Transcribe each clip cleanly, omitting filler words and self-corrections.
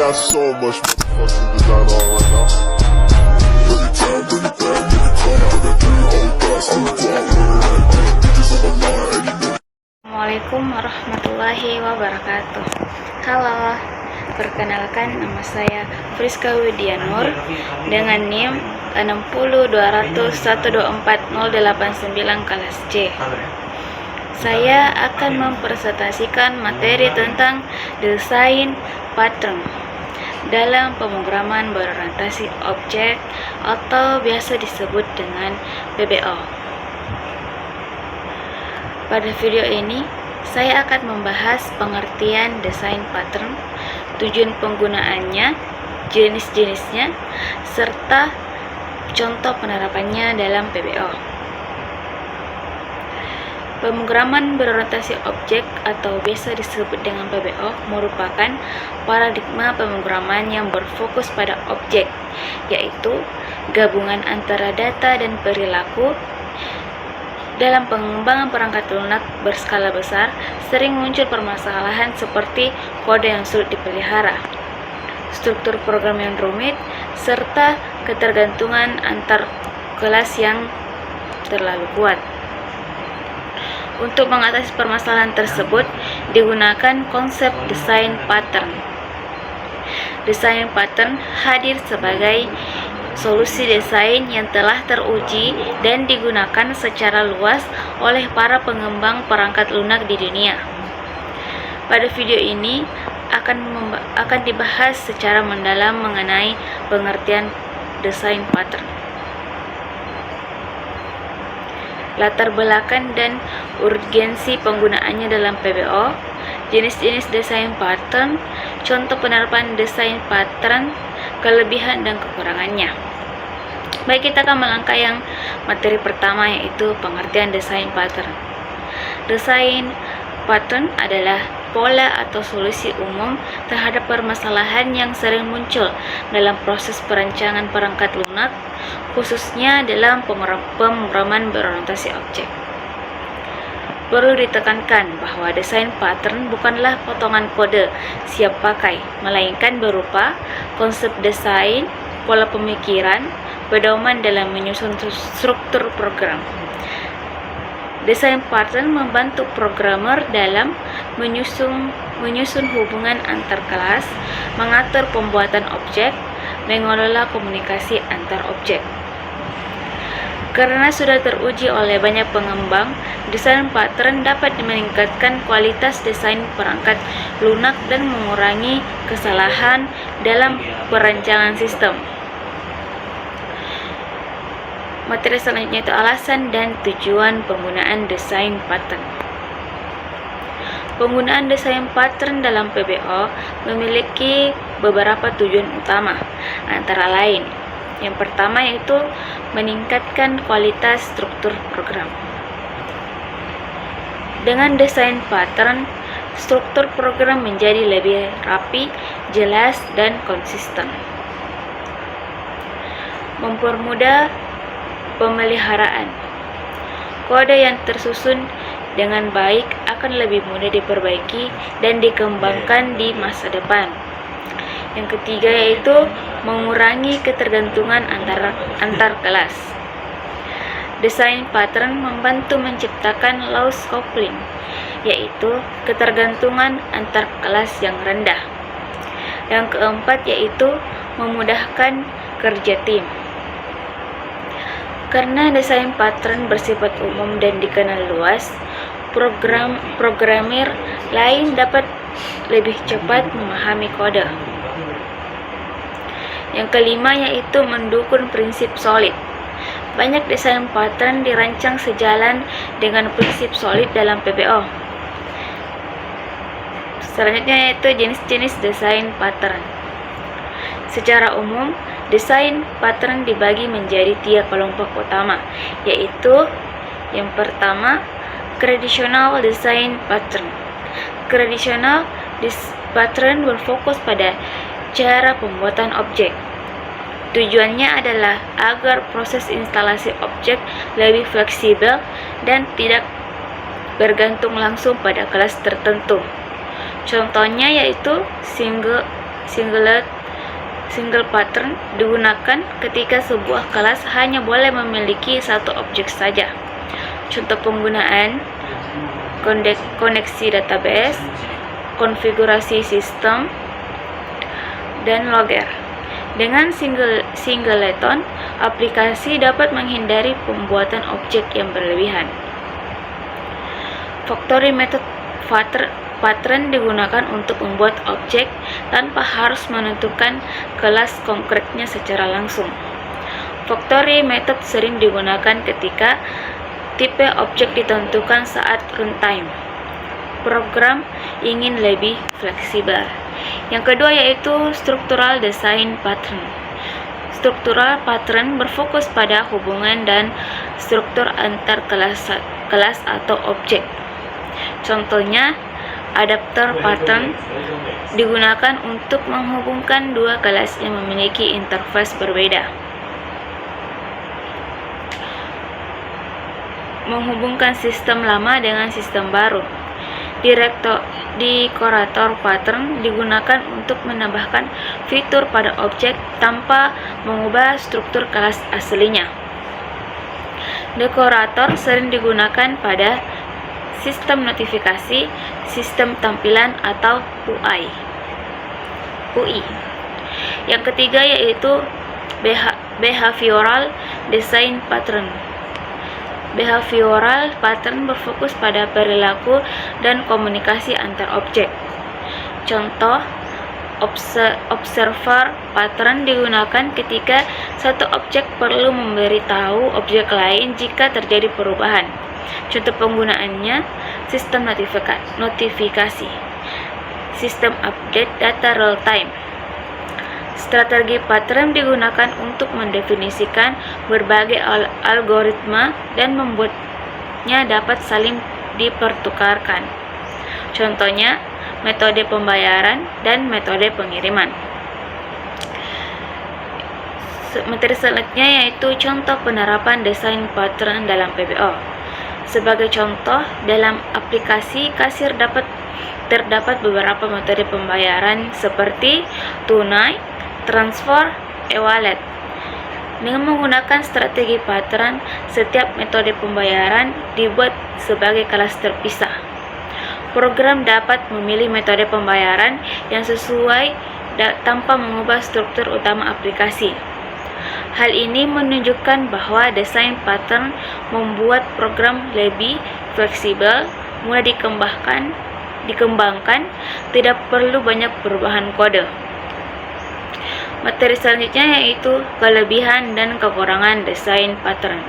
got so much motherfucking design on right now. Every time, bring it back, make it come out, that thing hold fast, I'm the guap, bitches on my line, and you know. Assalamualaikum warahmatullahi wabarakatuh. Halo, perkenalkan nama saya Friska Widianur dengan NIM 60200124089 kelas C. Saya akan mempresentasikan materi tentang desain pattern dalam pemrograman berorientasi objek atau biasa disebut dengan PBO. Pada video ini, saya akan membahas pengertian desain pattern, tujuan penggunaannya, jenis-jenisnya, serta contoh penerapannya dalam PBO. Pemrograman berorientasi objek atau biasa disebut dengan PBO merupakan paradigma pemrograman yang berfokus pada objek, yaitu gabungan antara data dan perilaku. Dalam pengembangan perangkat lunak berskala besar, sering muncul permasalahan seperti kode yang sulit dipelihara, struktur program yang rumit, serta ketergantungan antar kelas yang terlalu kuat. Untuk mengatasi permasalahan tersebut, digunakan konsep desain pattern. Desain pattern hadir sebagai solusi desain yang telah teruji dan digunakan secara luas oleh para pengembang perangkat lunak di dunia. Pada video ini akan dibahas secara mendalam mengenai pengertian desain pattern, latar belakang dan urgensi penggunaannya dalam PBO, jenis-jenis desain pattern, contoh penerapan desain pattern, kelebihan dan kekurangannya. Baik, kita akan melangkah yang materi pertama, yaitu pengertian desain pattern. Desain pattern adalah pola atau solusi umum terhadap permasalahan yang sering muncul dalam proses perancangan perangkat lunak, khususnya dalam pemrograman berorientasi objek. Perlu ditekankan bahwa desain pattern bukanlah potongan kode siap pakai, melainkan berupa konsep desain, pola pemikiran, pedoman dalam menyusun struktur program. Desain pattern membantu programmer dalam menyusun hubungan antar kelas, mengatur pembuatan objek, mengelola komunikasi antar objek. Karena sudah teruji oleh banyak pengembang, desain pattern dapat meningkatkan kualitas desain perangkat lunak dan mengurangi kesalahan dalam perancangan sistem. Materi selanjutnya itu alasan dan tujuan penggunaan desain pattern. Penggunaan desain pattern dalam PBO memiliki beberapa tujuan utama, antara lain: yang pertama yaitu meningkatkan kualitas struktur program. Dengan desain pattern, struktur program menjadi lebih rapi, jelas, dan konsisten. Mempermudah pemeliharaan. Kode yang tersusun dengan baik akan lebih mudah diperbaiki dan dikembangkan di masa depan. Yang ketiga yaitu mengurangi ketergantungan antar kelas. Desain pattern membantu menciptakan loss coupling, yaitu ketergantungan antar kelas yang rendah. Yang keempat yaitu memudahkan kerja tim. Karena desain pattern bersifat umum dan dikenal luas, programmer lain dapat lebih cepat memahami kode. Yang kelima yaitu mendukung prinsip solid. Banyak desain pattern dirancang sejalan dengan prinsip solid dalam PBO. Selanjutnya yaitu jenis-jenis desain pattern. Secara umum, desain pattern dibagi menjadi 3 kelompok utama, yaitu yang pertama, traditional design pattern. Traditional pattern berfokus pada cara pembuatan objek. Tujuannya adalah agar proses instalasi objek lebih fleksibel dan tidak bergantung langsung pada kelas tertentu. Contohnya yaitu single pattern digunakan ketika sebuah kelas hanya boleh memiliki satu objek saja. Contoh penggunaan: koneksi database, konfigurasi sistem, dan logger. Dengan singleton, aplikasi dapat menghindari pembuatan objek yang berlebihan. Factory method pattern digunakan untuk membuat objek tanpa harus menentukan kelas konkretnya secara langsung. Factory method sering digunakan ketika tipe objek ditentukan saat runtime. Program ingin lebih fleksibel. Yang kedua yaitu structural design pattern. Structural pattern berfokus pada hubungan dan struktur antar kelas atau objek. Contohnya, adapter pattern digunakan untuk menghubungkan dua kelas yang memiliki interface berbeda. Menghubungkan sistem lama dengan sistem baru. Decorator pattern digunakan untuk menambahkan fitur pada objek tanpa mengubah struktur kelas aslinya. Decorator sering digunakan pada sistem notifikasi, sistem tampilan, atau UI. Yang ketiga yaitu behavioral design pattern. Behavioral pattern berfokus pada perilaku dan komunikasi antar objek. Contoh, observer pattern digunakan ketika satu objek perlu memberitahu objek lain jika terjadi perubahan. Contoh penggunaannya: sistem notifikasi, sistem update data real time. Strategi pattern digunakan untuk mendefinisikan berbagai algoritma dan membuatnya dapat saling dipertukarkan. Contohnya, metode pembayaran dan metode pengiriman. Materi selanjutnya yaitu contoh penerapan desain pattern dalam PBO. Sebagai contoh, dalam aplikasi kasir terdapat beberapa metode pembayaran seperti tunai, transfer, e-wallet. Dengan menggunakan strategi pattern, setiap metode pembayaran dibuat sebagai kelas terpisah. Program dapat memilih metode pembayaran yang sesuai tanpa mengubah struktur utama aplikasi. Hal ini menunjukkan bahwa desain pattern membuat program lebih fleksibel, mudah dikembangkan, tidak perlu banyak perubahan kode. Materi selanjutnya yaitu kelebihan dan kekurangan desain pattern.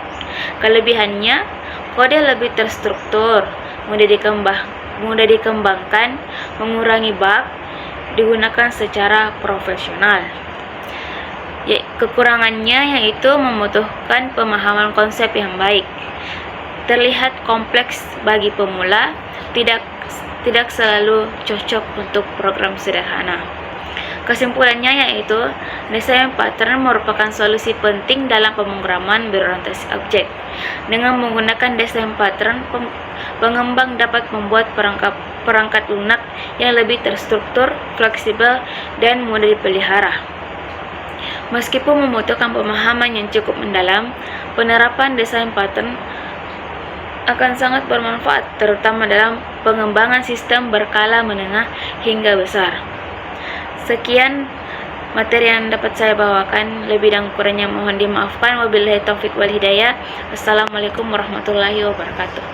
Kelebihannya, kode lebih terstruktur, mudah dikembangkan, mengurangi bug, digunakan secara profesional. Kekurangannya yaitu membutuhkan pemahaman konsep yang baik, terlihat kompleks bagi pemula, tidak selalu cocok untuk program sederhana. Kesimpulannya yaitu desain pattern merupakan solusi penting dalam pemrograman berorientasi objek. Dengan menggunakan desain pattern, pengembang dapat membuat perangkat lunak yang lebih terstruktur, fleksibel, dan mudah dipelihara. Meskipun membutuhkan pemahaman yang cukup mendalam, penerapan desain pattern akan sangat bermanfaat, terutama dalam pengembangan sistem berskala menengah hingga besar. Sekian materi yang dapat saya bawakan, lebih dan kurangnya mohon dimaafkan. Wabillahi taufik wal hidayah. Wassalamualaikum warahmatullahi wabarakatuh.